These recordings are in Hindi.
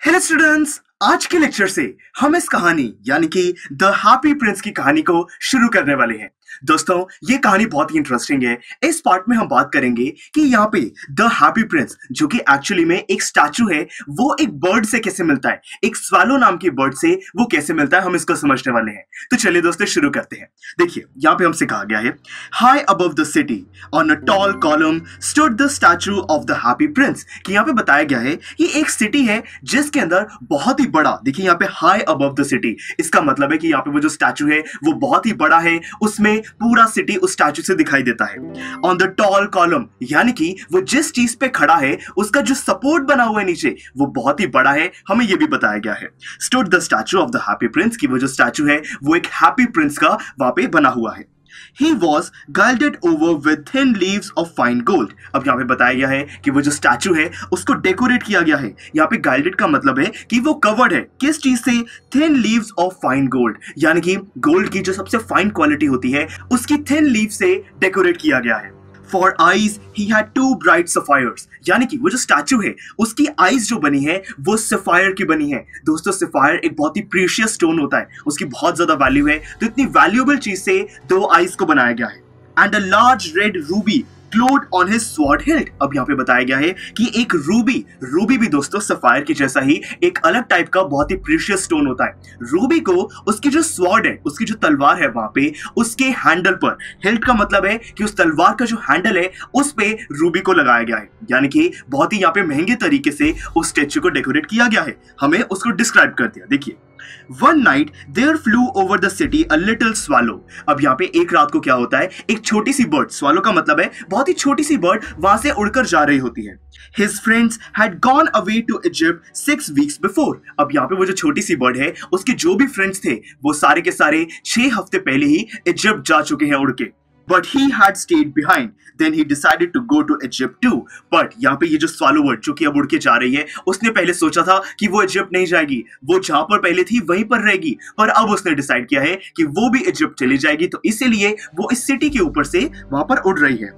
हेलो स्टूडेंट्स, आज के लेक्चर से हम इस कहानी यानी कि द हैप्पी प्रिंस की कहानी को शुरू करने वाले हैं। दोस्तों, ये कहानी बहुत ही इंटरेस्टिंग है। इस पार्ट में हम बात करेंगे कि यहाँ पे द हैप्पी प्रिंस जो कि एक्चुअली में एक स्टैचू है, वो एक बर्ड से कैसे मिलता है, एक स्वालो नाम की बर्ड से वो कैसे मिलता है, हम इसको समझने वाले हैं। तो चलिए दोस्तों शुरू करते हैं। देखिए, यहाँ पे हमसे कहा गया है, high above the city on a tall column stood the statue of the happy Prince. कि यहाँ पे बताया गया है कि एक सिटी है जिसके अंदर बहुत ही बड़ा, देखिए यहाँ पे हाई अबव द सिटी, इसका मतलब है कि यहाँ पे वो जो स्टैचू है वो बहुत ही बड़ा है, उसमें पूरा सिटी उस स्टैचू से दिखाई देता है। ऑन द टॉल कॉलम यानी कि वो जिस चीज पे खड़ा है उसका जो सपोर्ट बना हुआ है नीचे वो बहुत ही बड़ा है, हमें ये भी बताया गया है। Stood the statue of the happy Prince, की वो जो स्टैचू है वो एक हैप्पी प्रिंस का वहां पे बना हुआ है। He was gilded over with thin leaves of fine gold। अब यहाँ पे बताया गया है कि वो जो स्टैचू है उसको डेकोरेट किया गया है। यहाँ पे गाइल्डेड का मतलब है कि वो कवर्ड है किस चीज से? Thin leaves of fine gold, यानी कि गोल्ड की जो सबसे फाइन क्वालिटी होती है उसकी थिन लीव से डेकोरेट किया गया है। For eyes he had two bright sapphires, यानी कि वो जो स्टैचू है उसकी आईज जो बनी है वो सफायर की बनी है। दोस्तों, सफायर एक बहुत ही प्रीशियस स्टोन होता है, उसकी बहुत ज्यादा वैल्यू है, तो इतनी वैल्यूएबल चीज से दो आईज को बनाया गया है। And a large red Ruby glowed on his sword hilt। अब यहाँ पे बताया गया है कि एक रूबी भी दोस्तों सफायर की जैसा ही एक अलग टाइप का बहुत ही प्रीशियस स्टोन होता है। रूबी को उसकी जो स्वॉर्ड है, उसकी जो तलवार है वहां पे उसके हैंडल पर, हिल्ट का मतलब है कि उस तलवार का जो हैंडल है उस पे रूबी को लगाया गया है, यानी कि बहुत ही यहाँ पे महंगे तरीके से उस स्टेच्यू को डेकोरेट किया गया है। हमें उसको डिस्क्राइब कर दिया। देखिए, One night there flew over the city a little swallow। अब यहाँ पे एक रात को क्या होता है, एक छोटी सी बर्ड, स्वालो का मतलब है बहुत ही छोटी सी बर्ड, वहां से उड़कर जा रही होती है। His friends had gone away to Egypt 6 weeks before। अब यहाँ पे वो जो छोटी सी बर्ड है उसके जो भी फ्रेंड्स थे वो सारे के सारे 6 हफ्ते पहले ही इजिप्ट जा चुके हैं उड़ के। But he had stayed behind. Then he decided to go to Egypt too। But यहाँ पे ये जो स्वालो बर्ड जो कि अब उड़ के जा रही है, उसने पहले सोचा था कि वो इजिप्ट नहीं जाएगी, वो जहां पर पहले थी वहीं पर रहेगी, पर अब उसने डिसाइड किया है कि वो भी इजिप्ट चली जाएगी, तो इसीलिए वो इस सिटी के ऊपर से वहां पर उड़ रही है।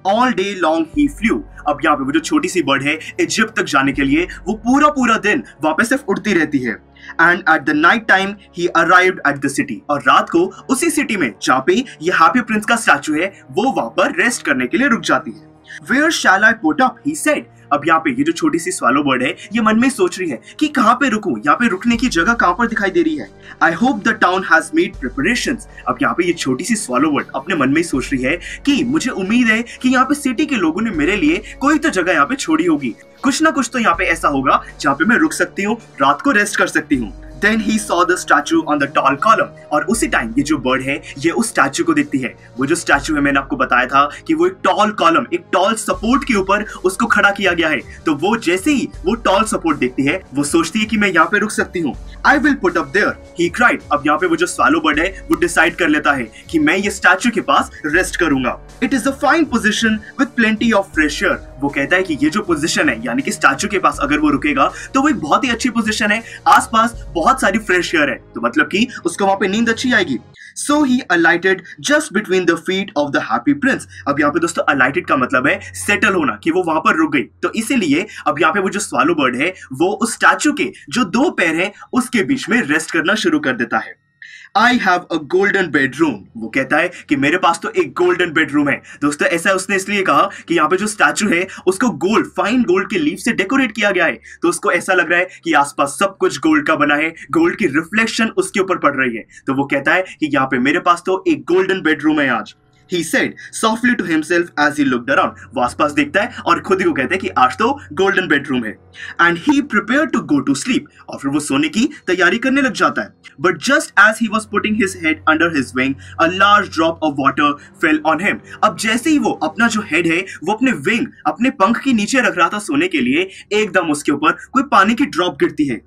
All day long he flew। अब यहाँ पे वो जो छोटी सी बर्ड है इजिप्ट तक जाने के लिए वो पूरा दिन वहां पे सिर्फ उड़ती रहती है। And at the night time he arrived at the city। और रात को उसी सिटी में जहाँ पे ये हैप्पी प्रिंस का स्टैचू है वो वहां पर रेस्ट करने के लिए रुक जाती है। Where shall I put up? he said। अब यहाँ पे ये जो छोटी सी स्वालो बर्ड है ये मन में सोच रही है कि कहाँ पे रुकूं, यहाँ पे रुकने की जगह कहाँ पर दिखाई दे रही है। I hope the town has made preparations। अब यहाँ पे ये छोटी सी स्वालो बर्ड अपने मन में ही सोच रही है कि मुझे उम्मीद है कि यहाँ पे सिटी के लोगों ने मेरे लिए कोई तो जगह यहाँ पे छोड़ी होगी, कुछ ना कुछ तो यहाँ पे ऐसा होगा जहाँ पे मैं रुक सकती हूँ, रात को रेस्ट कर सकती हूँ। Then he saw the statue on the tall column। और उसी टाइम ये जो बर्ड है ये उस स्टैचू को देखती है। वो जो स्टैचू है मैंने आपको बताया था कि वो एक टॉल कॉलम, एक टॉल सपोर्ट के ऊपर उसको खड़ा किया गया है, तो वो जैसे ही वो टॉल सपोर्ट देखती है वो सोचती है कि मैं यहाँ पे रुक सकती हूँ। I will put up there he cried। अब यहाँ पे वो जो स्वालो बर्ड है वो डिसाइड कर लेता है कि मैं ये स्टैचू के पास रेस्ट करूंगा। It is a fine position with plenty of fresh air। वो कहता है कि ये जो पोजीशन है यानी कि स्टैचू के पास अगर वो रुकेगा तो वो एक बहुत ही अच्छी पोजीशन है, आसपास बहुत सारी फ्रेश एयर है, तो मतलब कि उसको वहां पे नींद अच्छी आएगी। So he alighted just between the feet of the happy prince। अब यहाँ पे दोस्तों alighted का मतलब है सेटल होना, कि वो वहां पर रुक गई, तो इसीलिए अब यहाँ पे वो जो स्वालो बर्ड है वो उस स्टैचू के जो 2 पैर हैं उसके बीच में रेस्ट करना शुरू कर देता है। I have a golden bedroom। वो कहता है कि मेरे पास तो एक गोल्डन बेडरूम है। दोस्तों, ऐसा उसने इसलिए कहा कि यहाँ पे जो स्टैचू है उसको गोल्ड, फाइन गोल्ड के लीफ से डेकोरेट किया गया है, तो उसको ऐसा लग रहा है कि आसपास सब कुछ गोल्ड का बना है, गोल्ड की रिफ्लेक्शन उसके ऊपर पड़ रही है, तो वो कहता है कि यहाँ पे मेरे पास तो एक गोल्डन बेडरूम है आज। He said softly to himself as he looked around। वो आसपास देखता है और खुद ही को कहता है कि आज तो गोल्डन बेडरूम है। And he prepared to go to sleep। और फिर वो सोने की तैयारी करने लग जाता है। But just as he was putting his head under his wing, a large drop of water fell on him। अब जैसे ही वो अपना जो हेड है वो अपने विंग, अपने पंख के नीचे रख रहा था सोने के लिए, एकदम उसके ऊपर कोई पानी की ड्रॉप गिरती है।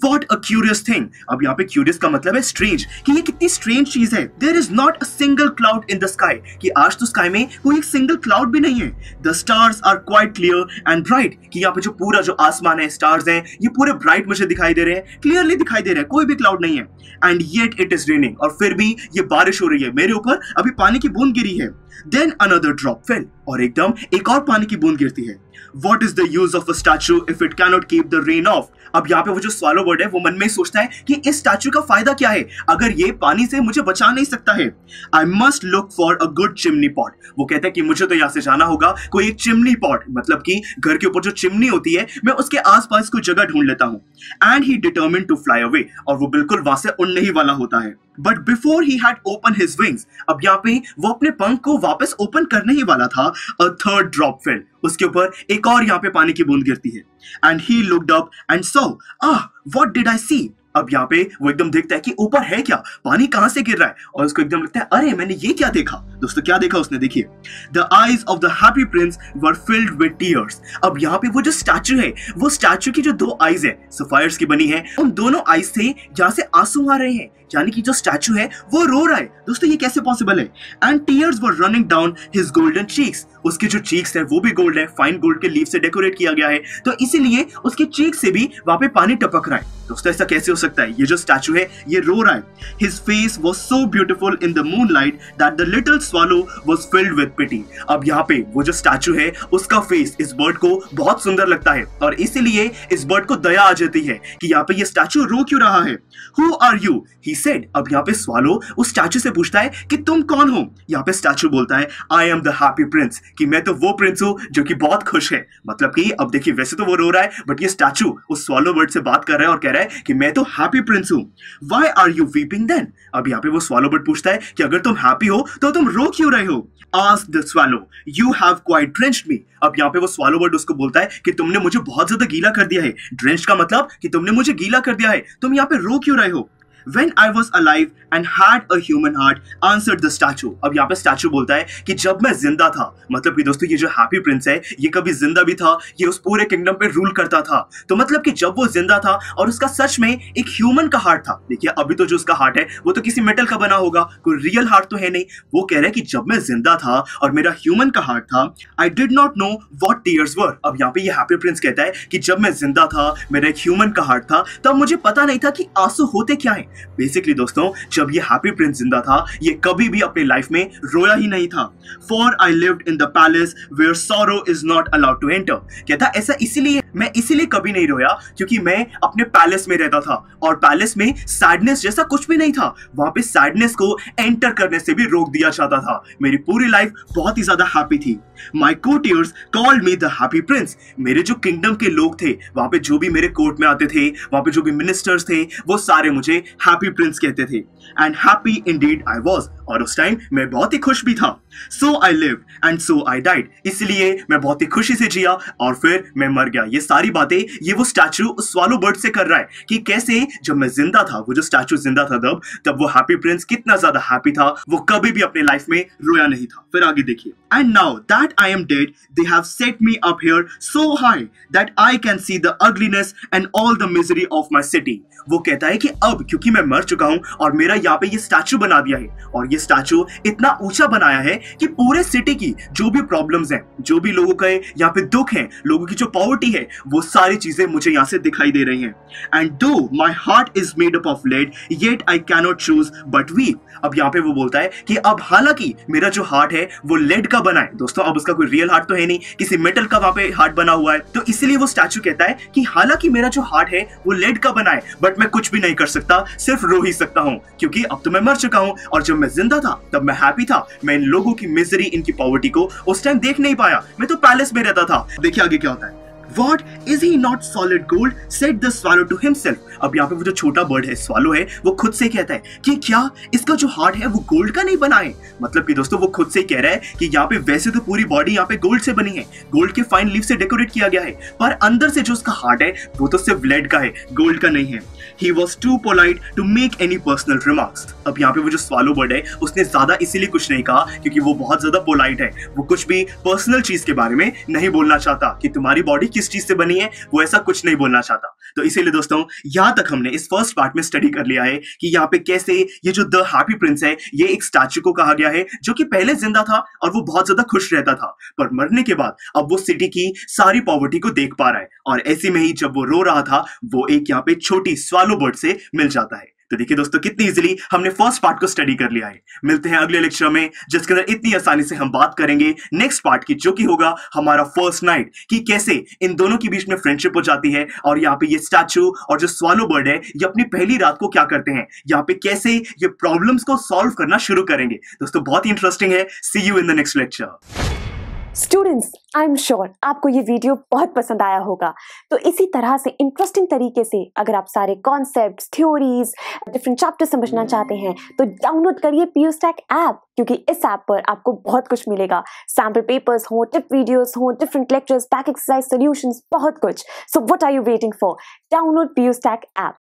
What a curious thing। अब यहाँ पे curious का मतलब है strange, कि ये कितनी strange चीज है। There is not a single cloud in the sky। कि आज तो स्काई में कोई एक सिंगल क्लाउड भी नहीं है। The stars are quite clear and bright। कि यहाँ पे जो पूरा जो आसमान है, स्टार्स हैं, ये पूरे ब्राइट मुझे दिखाई दे रहे हैं, क्लियरली दिखाई दे रहे हैं, कोई भी क्लाउड नहीं है। And yet it is raining। और फिर भी ये बारिश हो रही है, मेरे ऊपर अभी पानी की बूंद गिरी है। Then another drop fell। और एकदम एक और पानी की बूंद गिरती है। What is the use of a statue if it cannot keep the rain off? अब यहाँ पे वो जो स्वालो बर्ड है वो मन में ही सोचता है कि इस स्टैचू का फायदा क्या है अगर ये पानी से मुझे बचा नहीं सकता है। I must look for a good chimney pot. वो कहता है कि मुझे तो यहाँ से जाना होगा कोई एक चिमनी पॉट, मतलब कि घर के ऊपर जो चिमनी होती है मैं उसके आसपास कोई जगह ढूंढ लेता हूँ। And he determined to fly away, और वो बिल्कुल वहां से उड़ने ही वाला होता है। But before he had open his wings, अब यहाँ पे वो अपने पंख को वापस ओपन करने ही वाला था, अ थर्ड ड्रॉप फेल, उसके ऊपर एक और यहाँ पे पानी की बूंद गिरती है। And he looked up and saw, what did I see? अब यहाँ पे वो एकदम देखता है कि ऊपर है क्या, पानी कहां से गिर रहा है, और उसको एकदम लगता है अरे मैंने ये क्या देखा। दोस्तों क्या देखा उसने, देखिए, the eyes of the happy Prince were filled with tears. अब यहाँ पे वो जो स्टैचू है, वो स्टैचू की जो दो आईज है सफायर्स की बनी है, उन दोनों आईज से जहां से आंसू आ रहे हैं, यानी कि जो स्टैचू है वो रो रहा है। दोस्तों ये कैसे पॉसिबल है? And tears were running down his golden cheeks, उसके जो चीक्स है वो भी गोल्ड है, फाइन गोल्ड के लीफ से डेकोरेट किया गया है, तो इसीलिए उसके चीक से भी वहां पे पानी टपक रहा है। दोस्तों ऐसा कैसे हो सकता है? ये जो स्टैचू है ये रो रहा है। His face was so beautiful in the moonlight that the little swallow was filled with pity. अब यहाँ पे वो जो स्टैचू है उसका फेस इस बर्ड को बहुत सुंदर लगता है, और इसीलिए इस बर्ड को दया आ जाती है कि यहाँ पे ये स्टैचू रो क्यों रहा है। Who are you? He said. अब यहाँ पे स्वालो उस स्टैचू से पूछता है कि तुम कौन हो? यहाँ पे स्टैचू बोलता है I am the happy Prince, कि मैं तो वो प्रिंस हूँ जो कि बहुत खुश है। मतलब कि अब देखिए वैसे तो वो रो रहा है, बट ये स्टैचू उस स्वालो बर्ड से बात कर रहा है और कह रहा है कि मैं तो हैप्पी प्रिंस हूँ। Why are you weeping then? अब यहाँ पे वो स्वालो बर्ड पूछता है कि अगर तुम हैप्पी हो तो तुम रो क्यों रहे हो? Asked the swallow, you have quite drenched me. अब यहाँ पे वो स्वालो बर्ड उसको बोलता है कि तुमने मुझे बहुत ज्यादा गीला कर दिया है। ड्रेंच्ड का मतलब कि तुमने मुझे गीला कर दिया है, तुम यहाँ पे रो क्यों रहे हो? When I was alive and had a human heart, answered the statue. अब यहाँ पे स्टैचू बोलता है कि जब मैं जिंदा था, मतलब कि दोस्तों ये जो हैप्पी प्रिंस है ये कभी जिंदा भी था, ये उस पूरे किंगडम पे रूल करता था। तो मतलब कि जब वो जिंदा था और उसका सच में एक ह्यूमन का हार्ट था। देखिए अभी तो जो उसका हार्ट है वो तो किसी मेटल का बना होगा, कोई रियल हार्ट तो है नहीं। वो कह रहा है कि जब मैं जिंदा था और मेरा ह्यूमन का हार्ट था, I did not know what tears were. अब यहाँ पे ये हैप्पी प्रिंस कहता है कि जब मैं जिंदा था, मेरा एक ह्यूमन का हार्ट था, तब मुझे पता नहीं था कि आंसू होते क्या है। बेसिकली दोस्तों जब ये हैप्पी प्रिंस जिंदा था ये कभी भी अपनी लाइफ में रोया ही नहीं था। For I lived in the palace where sorrow is not allowed to enter. कहता ऐसा इसीलिए मैं इसीलिए कभी नहीं रोया क्योंकि मैं अपने पैलेस में रहता था और पैलेस में सैडनेस जैसा कुछ भी नहीं था। वहां पे सैडनेस को एंटर करने से भी रोक दिया जाता था। मेरी पूरी लाइफ बहुत ही ज्यादा हैप्पी थी। My courtiers called me the happy prince. मेरे जो किंगडम के लोग थे, वहां पे जो भी मेरे कोर्ट में आते थे, वहां पे जो भी मिनिस्टर्स थे, वो सारे मुझे हैप्पी प्रिंस कहते थे। And happy indeed I was, और उस टाइम मैं बहुत ही खुश भी था। So I lived and so I died, इसलिए मैं बहुत ही खुशी से जिया और फिर मैं मर गया। ये सारी बातें ये वो स्टैचू उस स्वालो बर्ड से कर रहा है कि कैसे जब मैं जिंदा था, वो जो स्टैचू जिंदा था तब वो हैप्पी प्रिंस कितना ज्यादा हैप्पी था, वो कभी भी अपने लाइफ में रोया नहीं था। फिर आगे देखिए, and now that I am dead they have set me up here so high that I can see the ugliness and all the misery of my city. वो कहता है कि अब क्योंकि मैं मर चुका हूं और मेरा यहाँ पे ये स्टैचू बना दिया है, और ये स्टैचू इतना ऊंचा बनाया है कि पूरे सिटी की जो भी प्रॉब्लम्स हैं, जो भी लोगों का यहाँ पे दुख है, लोगों की जो पॉवर्टी है, वो सारी चीजें मुझे यहाँ से दिखाई दे रही हैं। And though my heart is made up of lead yet I cannot choose but weep. अब यहाँ पे वो बोलता है कि अब हालांकि मेरा जो हार्ट है वो लेड का बना है। दोस्तों अब उसका कोई रियल हार्ट तो है नहीं, किसी मेटल का वहां पे हार्ट बना हुआ है, तो इसीलिए वो स्टैचू कहता है कि हालांकि मेरा जो हार्ट है वो लेड का बना है, बट मैं कुछ भी नहीं कर सकता, सिर्फ रो ही सकता हूँ क्योंकि अब तो मैं मर चुका हूँ। और जब मैं जिंदा था तब मैं हैप्पी था, मैं इन लोगों की मिजरी, इनकी पॉवर्टी को उस टाइम देख नहीं पाया, मैं तो पैलेस में रहता था। देखिए आगे क्या होता है। What is he not solid gold? Said the swallow to himself. अब यहाँ पे वो जो छोटा बर्ड है, स्वालो है, वो खुद से कहता है कि क्या इसका जो हार्ट है वो गोल्ड का नहीं बना है। मतलब कि दोस्तों वो खुद से कह रहा है कि यहाँ पे वैसे तो पूरी बॉडी यहाँ पे गोल्ड से बनी है, गोल्ड के फाइन लीफ से डेकोरेट किया गया है, पर अंदर से जो उसका हार्ट है वो तो सिर्फ लेड का है, गोल्ड का नहीं है। He was too polite to make any personal remarks. अब यहाँ पे वो जो स्वालो बर्ड है उसने ज्यादा इसीलिए कुछ नहीं कहा क्योंकि वो बहुत ज्यादा पोलाइट है, वो कुछ भी पर्सनल चीज के बारे में नहीं बोलना चाहता कि तुम्हारी बॉडी किस चीज से बनी है, वो ऐसा कुछ नहीं बोलना चाहता। तो इसीलिए दोस्तों यहाँ तक हमने इस फर्स्ट पार्ट में स्टडी कर लिया है कि यहाँ पे कैसे ये जो द हैप्पी प्रिंस है ये एक स्टैचू को कहा गया है जो कि पहले जिंदा था और वो बहुत ज्यादा खुश रहता था, पर मरने के बाद अब वो सिटी की सारी पॉवर्टी को देख पा रहा है, और ऐसे में ही जब वो रो रहा था वो एक यहाँ पे छोटी स्वालो बर्ड से मिल जाता है। तो देखिए दोस्तों कितनी इजीली हमने फर्स्ट पार्ट को स्टडी कर लिया है। मिलते हैं अगले लेक्चर में जिसके अंदर इतनी आसानी से हम बात करेंगे नेक्स्ट पार्ट की, जो कि होगा हमारा फर्स्ट नाइट, कि कैसे इन दोनों के बीच में फ्रेंडशिप हो जाती है और यहाँ पे ये स्टैचू और जो स्वालो बर्ड है ये अपनी पहली रात को क्या करते हैं, यहाँ पे कैसे ये प्रॉब्लम्स को सॉल्व करना शुरू करेंगे। दोस्तों बहुत ही इंटरेस्टिंग है। See you in the next lecture. Students, I am sure आपको ये वीडियो बहुत पसंद आया होगा। तो इसी तरह से इंटरेस्टिंग तरीके से अगर आप सारे कॉन्सेप्ट्स, थ्योरीज, डिफरेंट चैप्टर समझना चाहते हैं तो डाउनलोड करिए PUSTAC ऐप, क्योंकि इस ऐप पर आपको बहुत कुछ मिलेगा। सैम्पल पेपर्स हो, टिप वीडियोस हो, different lectures, back exercise solutions, बहुत कुछ। So what are you waiting for? Download PUSTAC app.